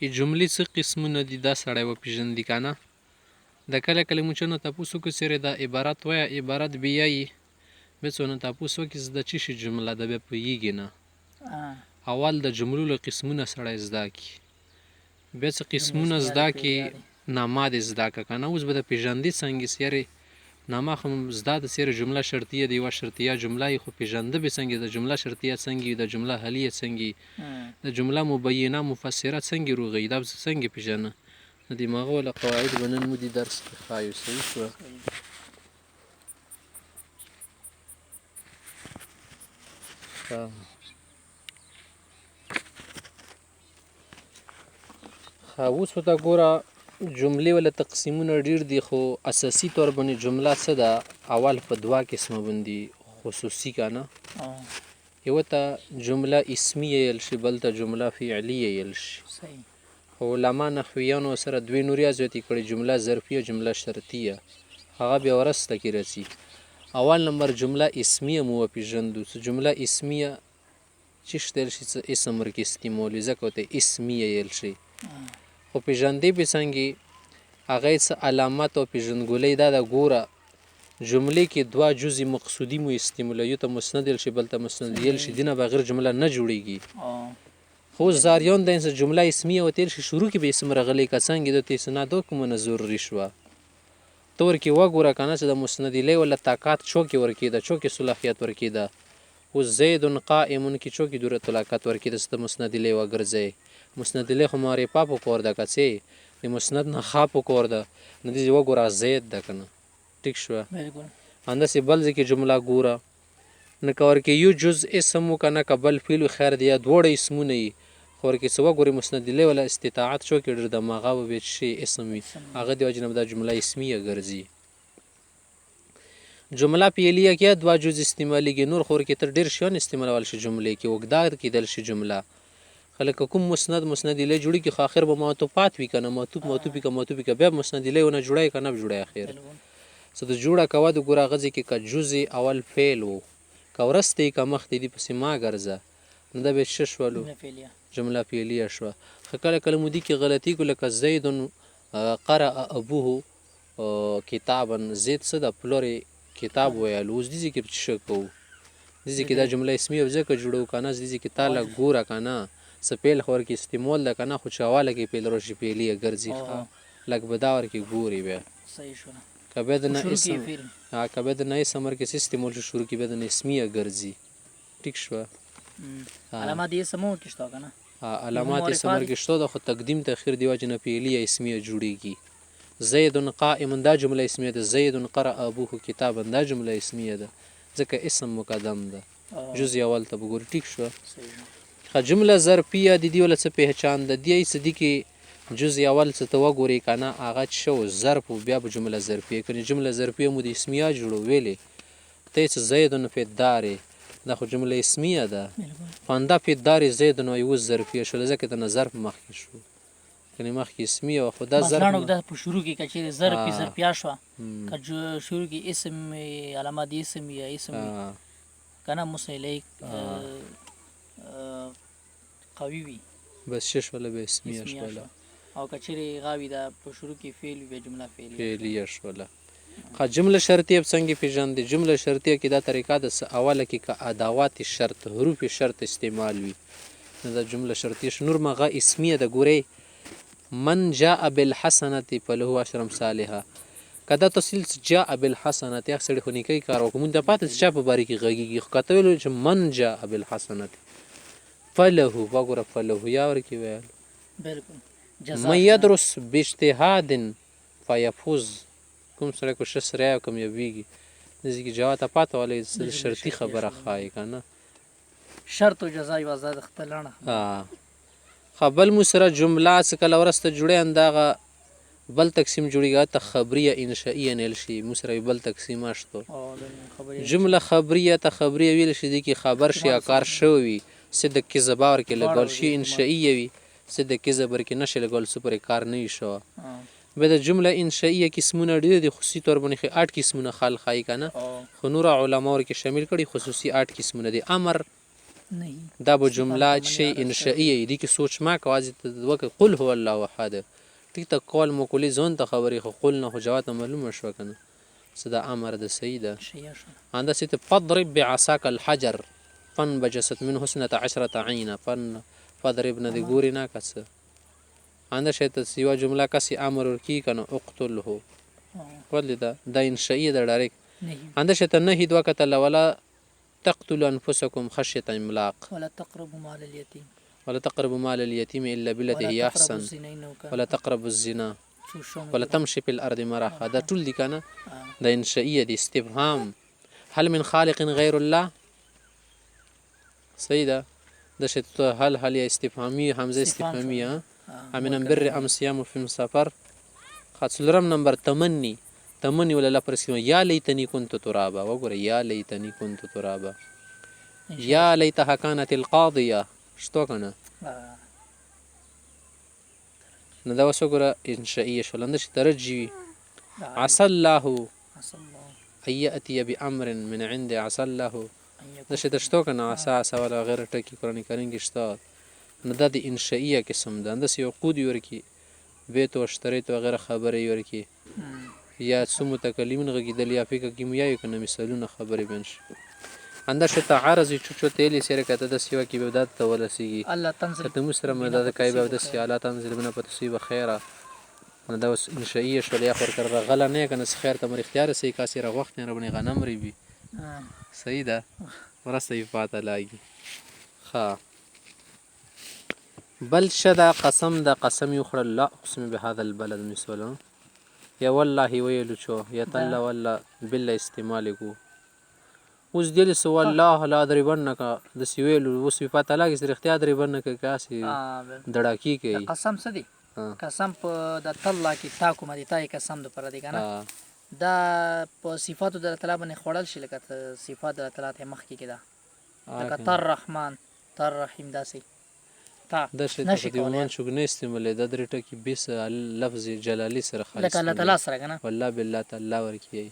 ای جملې څه قسمونه دي دا سړی وپېژندي که نه. د کله کله مو چا نه تپوس وکړو سېرې دا عبارت وایه عبارت بیایي بیا څو نه تپوس وکړي د څه شي جمله ده بیا پوهېږي نه. اول د جملو له قسمونه سړی زده کړي بیا څه قسمونه زده کړي نامه دې زده کړه که نه. اوس به د پېژندې څنګه سیارې نامه خو زده ده سیاره جمله شرطیه د یوه شرطیه جمله یې خو پېژنده به څنګه د جمله شرطیه څنګه د جمله حلیه څنګه د جمله مبینه مفسره څنګه روغی دا به څنګه پېژنه. د دماغه والا قواعد به نن مو دي درس کې ښایو. صحیح شوه. اوس ورته ګوره جملې ولا تقسیمونه ډېر دي خو اساسي طور باندې جمله څه ده اول په دوه قسمه باندې خصوصي که نه. یوه ته جمله اسمیه یل شي بل ته جمله فعلیه یل شي. خو علما نحویانو سره دوې نورې زیاتې کړي جمله ظرفیه جمله شرطیه هغه بیا ورسته کې راځي. اول نمبر جمله اسمیه مو وپېژندو. جمله اسمیه چېشته یل شي څه اسم ورکې استعمال وي ځکه ورته اسمیه یل شي. خو پېژندې به څنګه هغه یې څه علامت او پېژندګلۍ دا ده ګوره جملې کې دوه جزء مقصودي مو استعمالوي یو ته مسند یل شي بل ته مسند یل شي دینه بغیر جمله نه جوړېږي. خو زاریان د انسان جمله اسمیه ورته یل شي شروع کې به اسم راغلی که څنګه د ته اسناد کومه نه ضروري شوه ته ورکې وګوره که نه چې د مسند الیه ولا طاقت چوکې ورکېده چوکې صلاحیت ورکېده. اوس زید قائمون کې چوکې دوره طلاقت ورکېده چې ته مسند الیه وګرځئ. مسند الیه خو معرفه پکار ده که څه د مسند نه ښه پکار ده نو داسې وګوره زید ده که نه. ټیک شوه. همداسې بل ځای کې جمله ګوره نه که ورکې یو جز اسم و که نه که بل فعل و خیر دی یا دواړه اسمونه یي خو ورکې څه وګورې مسند الیه ولا استطاعت چوکې ډېر د هغه به بیا شي اسم وي هغه د وجې نه به دا جمله اسمیه ګرځي. جمله فعلیه کې دوه جز استعمالیږي نور خو ورکې تر ډېر شیان استعمالول شي جملې کې اوږده کېدل شي جمله خلک کوم مسند الیه جوړي کې خو آخر به معطوفات وي که نه معطوفي که بیا مسند الیه ونه جوړی که نه به جوړی اخر څه د جوړه کوه د ګوره هغه ځای کې که جزء اول فعل و که وروسته یې که مخکې دي پسې ما ګرځه نو دا بیا څه شولو جمله فعلیه شوه. خو کله کله مو دي کې غلطي کړو لکه زید قرأ ابوه کتابا زید څه ده پلور کتاب ویلو اوس دې ځای کې څه کوو دې ځای کې دا جمله اسمیه ځکه جوړو که نه دې ځای کې تا لږ ګوره که نه څه فعل خو ورکې استعمال ده که نه خو چې اوله کې فعل راشي فعلیه ګرځي لږ به دا ورکې ګوري بیا که بیا د نه اسم ورکې څه استعمال شو شروع کې بیا د نه اسمیه ګرځي. ټیک شوه. علامات یې اسم ورکې شته که نه علامات اسم ورکې شته ده خو تقدیم تاخیر د وجې نه فعلیه اسمیه جوړېږي. زید قائم دا جمله اسمیه ده زید قرأ ابوه کتابا دا جمله اسمیه ده ځکه اسم مقدم ده جزء اول ته بګوري. ټیک شوه. جمله ظرفیه د دې ولا څه پهچان ده دې څه دي کې جزء اول څه ته وګورئ که نه هغه څه شو ظرف بیا به جمله ظرفیه کنې جمله ظرفیه مو د اسمیه جوړو ویلې ته یې څه زیدن فی الدار دا خو جمله اسمیه ده خو همدا فی الدار زیدن وایي اوس ظرفیه شوله ځکه د نه ظرف مخکې شو کنې مخکې اسمیه وه خو دا ظرف مثلا په شروع کې که چېرې ظرفیه شوه که شروع کې اسم علامات اسم یا اسم که نه مسند الیه قوي وي بس څه شوله به اسمیه شوله او که چېرې غاوي دا په شروع کې فعل وي بیا جمله فعلیه شوله. ښه جمله شرطیه به څنګه پېژندې جمله شرطیه کې دا طریقه ده اوله کې که ادوات شرط حروف شرط استعمال وي نو دا جمله شرطیه شو. نور مغه اسمیه ده ګورئ من جاء بالحسنه فله عشر امثالها که دا تفصیل جاء بالحسنه یا سړی خو نیکۍ کار وکړو مونږ ته پاتې چا په باره کې غږېږي خو که ته ویلو چې من جاء بالحسنه فله وګوره فله یا ورکې ویلو من یدرس باجتهاد فیفوز کوم سړی کوشش سره او کامیابېږي داسې کې جواب ته پاته والی شرطي خبره ښایي که نه شرط و جزا یوه ازاده خپلانه ښه بل مو سره جمله څه کله وروسته جوړی همدغه بل تقسیم جوړېږي ته خبریه انشائیه نیل شي مو سره بل تقسیمه شته جمله خبریه ته خبریه ویل شي دي کې خبر شي یا کار شوی وي صدق کذب ورکې لګول شي انشائیه وي صدق کذب ورکې نشي لګول څه پورې کار نه وي شوه. بیا د جمله انشائیه قسمونه ډېر دي خصوصي طور باندې 8 قسمونه خال ښایي که نه خو نور علما ورکې شامل کړي خصوصي 8 قسمونه دي. امر نه دا به جمله شی انشائیه دی کې سوچ ما کوازی ته وکه قل هو الله احد ټیک ته قول مقولی ځون ته خبرې خو قل نه خو جواب معلومه شو کنه صدا امر د سیده عنده ست فضرب بعصاك الحجر فانبجست منه 12 عينا فضربنا دی ګوري نه کس عنده شت سیوا جمله کسی امر ورکی کنه اقتله ولدا دا انشائیه د ډایرک عنده شت نه دوا کتل ولا تقتلوا انفسكم خشيه املاق ولا تقربوا مال اليتيم ولا تقربوا مال اليتيم الا بالتي هي احسن ولا تقربوا الزنا ولا تمشي في الارض مرحا دا ټول دي کنه دا انشائیه دي استفهام هل من خالق غير الله سيده دا شت هل يا استفهامي همزه استفهاميه امن بر ام صيام في مسافر خاصلرم نمبر تمني ولا لا پرسکو یا لیتنی كنت ترابا وګوره یا لیتنی كنت ترابا یا لیتها كانت القاضيه شتو کنه نو دا وسوګره انشائیه شولند چې ترجی عسى الله ان ياتي بامر من عند عسى الله دا چې شتو کنه عسى ولا غیر ټکی قران کریم کې شته نو دا د انشائیه قسم ده اندس یو قود ورکی بیت او اشتریت و غیر خبرې ورکی یا څو متکلمین غږیدل یا فکر کیمیاوي کنه مثالونه خبرې بنش اندر شته عارضی چوچو تیلی سره کته د سیوا کې بودات ته ولسیږي الله تنزل ته مسره مدد کوي به د سیالات تنزل بنا په تصیب خیره نو دا انشائیه شول یا خور کړه غلا نه کنه خیر ته مر اختیار سي کاسي را وخت نه ربني غنم ری بي صحیح ده ورسته پاته لاګي ها بل شدا قسم دا قسم يخر لا اقسم بهذا البلد مثلا یا والله ویلو چو یا تعالی والله بالله استعمال کو اوس دې سو الله لا دربنک د سویلو اوس په پاته لاګي سره اختیار دربنک کاسي دړاکی کوي قسم څه دی قسم په د الله کې تا کوم دي تای قسم د پر دی کنه دا په صفاتو د تعالی باندې خړل شي لکه صفات د تعالی ته مخ کې کده لکه تر رحمان تر رحیم داسي تا نشي دیوان شګنه استعمال د درټه کې 20 لفظ جلالی سره خالص لکه الله تعالی سره کنه والله بالله تعالی ورکی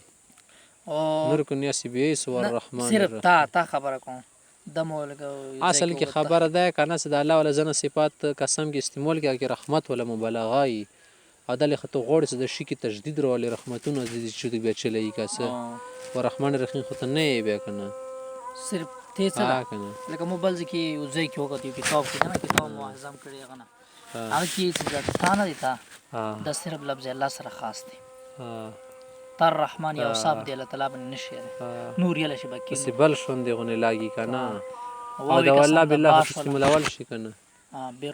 او نور کو نیاسی بیس ور الرحمن صرف تا خبره کوم دمو لګو اصل کې خبره ده کنه صد الله ولا زنه صفات قسم کې استعمال کې رحمت ولا مبالغه عدل خطو غوړ د شي کې تجدید ورول رحمتونه د چې دی بچلې کاسه ورحمن الرحیم خو ته نه بیا کنه صرف ته څه لکه موبایل کې وځي کې وکړي کتاب کې کنه کتاب معظم کړي غنه هغه کې چې تا نه دیتا د صرف لفظ الله سره خاص دی تر رحمان یا صاحب دی الله تعالی باندې نشي نور یله شي بکی سی بل شون دی غنه لاګي کنه او دا والله بالله استعمال اول شي کنه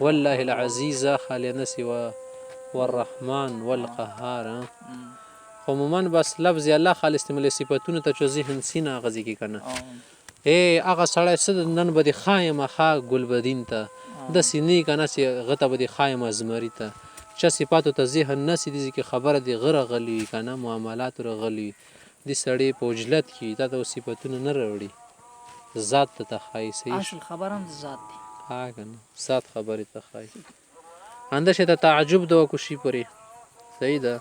والله العزيز خالنا سوا والرحمن والقهار عموما بس لفظ الله خالص استعمال صفاتونه ته چې ذهن سینا غزي کی کنه اے هغه سړی صد نن به خایم خا ګلبدین ته د سینې کنه سی غته به خایم ازمری ته چې صفاتو ته ذهن نسی دي کی خبره دی غره غلی کنه معاملات غلی دي سړی په وجلت کی دا د صفاتونه نه وروړي ذات ته خای سي اصل خبرم ذات دی ها کنه ذات خبره ته خای اندشه ته تعجب دو کو شي پرې صحیح ده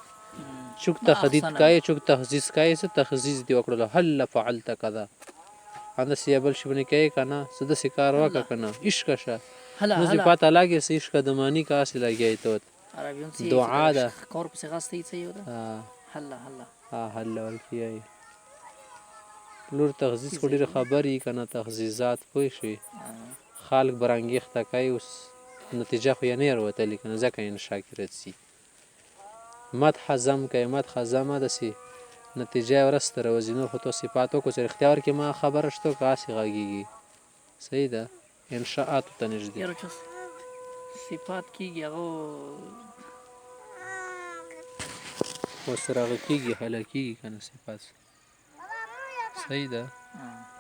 چوک تخدید کای چوک تخزیز کای څه تخزیز دی وکړه هل فعلت کذا اند سیابل شبنی کای کنه سده سکار وکا کنه عشق شه نو زی پاته لاګي سې عشق د معنی کا اصل لګي ته دعا ده کور په څنګه ستې څه یو ده هلا هلا ورکیای لور تخزیز خو ډیره خبري کنه تخزیزات پوي شي خالق برانګیخ تکای اوس نتیجه خو یې نه وروته لیکنه ځکه ان شاکرت سي مدح زم کوي مدح زم د سي نتیجه ورسته روزي نور خو تو صفاتو کو چې اختیار کې ما خبره شته کاسي غاږیږي صحیح ده انشاءات ته نږدې صفات کیږي هغه وسره کیږي هلاکیږي کنه صفات صحیح ده